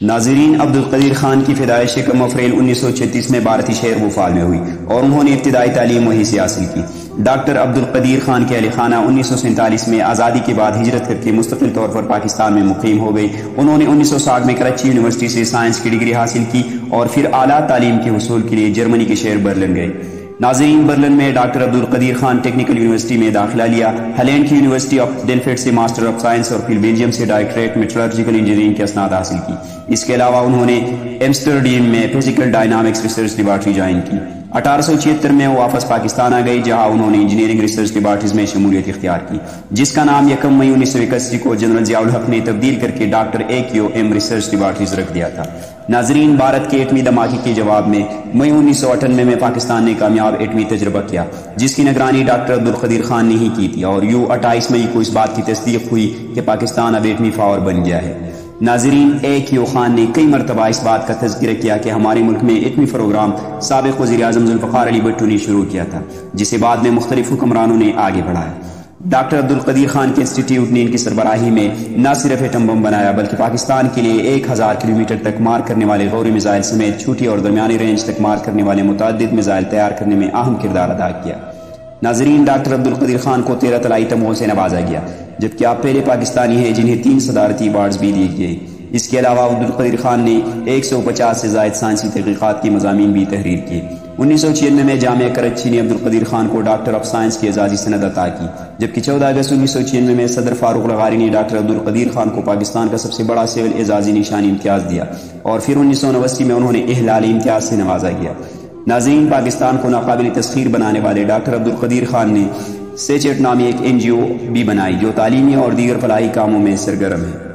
ناظرین، عبدالقدیر خان کی پیدائش یکم اپریل 1936 میں بھارتی شہر بھوپال میں ہوئی اور انہوں نے ابتدائی تعلیم وہیں سے حاصل کی۔ ڈاکٹر عبدالقدیر خان کے اہل خانہ 1947 میں آزادی کے بعد ہجرت کر کے مستقل طور پر پاکستان میں مقیم ہو گئی۔ انہوں نے 1960 میں کراچی یونیورسٹی سے سائنس کی ڈگری حاصل کی اور پھر اعلیٰ تعلیم کے حصول کے لیے جرمنی کے شہر برلن گئے۔ ناظرین، برلن میں doctor Abdul Qadeer Khan technical university میں داخلہ لیا، ہالینڈ کی یونیورسٹی آف ڈیلفٹ سے ماسٹر آف سائنس اور پھر بیلجیم سے ڈائریکٹریٹ میٹرولوجیکل انجینئرنگ کے اسناد حاصل کی۔ اس کے علاوہ انہوں نے ایمسٹرڈیم میں physical dynamics research laboratory join کی۔ 1876 میں وہ واپس پاکستان آ گئی، جہاں انہوں نے انجینئرنگ ریسرچ لیبارٹریز میں شمولیت اختیار کی، جس کا نام یکم مئی 1981 کو جنرل ضیاء الحق نے تبدیل کر کے ڈاکٹر AQM ریسرچ لیبارٹریز رکھ دیا تھا۔ ناظرین، بھارت کے ایٹمی دھماکے کے جواب میں مئی 1998 میں پاکستان نے کامیاب ایٹمی تجربہ کیا، جس کی نگرانی ڈاکٹر عبدالقدیر خان نے ہی کی تھی، اور 28 مئی کو اس بات کی تصدیق ہوئی کہ پاکستان اب ایٹمی پاور بن گیا ہے۔ ناظرین، AQ خان نے کئی مرتبہ اس بات کا تذکرہ کیا کہ ہمارے ملک میں ایٹمی پروگرام سابق وزیر اعظم ذوالفقار علی بھٹو نے شروع کیا تھا، جسے بعد میں مختلف حکمرانوں نے آگے بڑھایا۔ ڈاکٹر عبدالقدیر خان کے انسٹیٹیوٹ نے ان کی سربراہی میں نہ صرف ایٹم بم بنایا بلکہ پاکستان کے لیے 1000 کلومیٹر تک مار کرنے والے غوری میزائل سمیت چھوٹی اور درمیانی رینج تک مار کرنے والے متعدد میزائل تیار کرنے میں اہم کردار ادا کیا۔ ناظرین، ڈاکٹر عبدالقدیر خان کو 13 طلائی تمغوں سے نوازا گیا، جبکہ آپ پہلے پاکستانی ہیں جنہیں 3 صدارتی ایوارڈز بھی دیے گئے۔ اس کے علاوہ عبدالقدیر خان نے 150 سے زائد سائنسی تحقیقات کی مضامین بھی تحریر کیے۔ 1996 میں جامعہ کراچی نے عبدالقدیر خان کو ڈاکٹر آف سائنس کی اعزازی سند عطا کی، جبکہ 14 اگست 1996 میں صدر فاروق لغاری نے ڈاکٹر عبدالقدیر خان کو پاکستان کا سب سے بڑا سول اعزازی نشانی امتیاز دیا، اور پھر 1989 میں انہوں نے اہلال امتیاز سے نوازا گیا۔ ناظرین، پاکستان کو ناقابل تسخیر بنانے والے ڈاکٹر عبدالقدیر خان نے سیچٹ نامی ایک NGO بھی بنائی جو تعلیمی اور دیگر فلاحی کاموں میں سرگرم ہے۔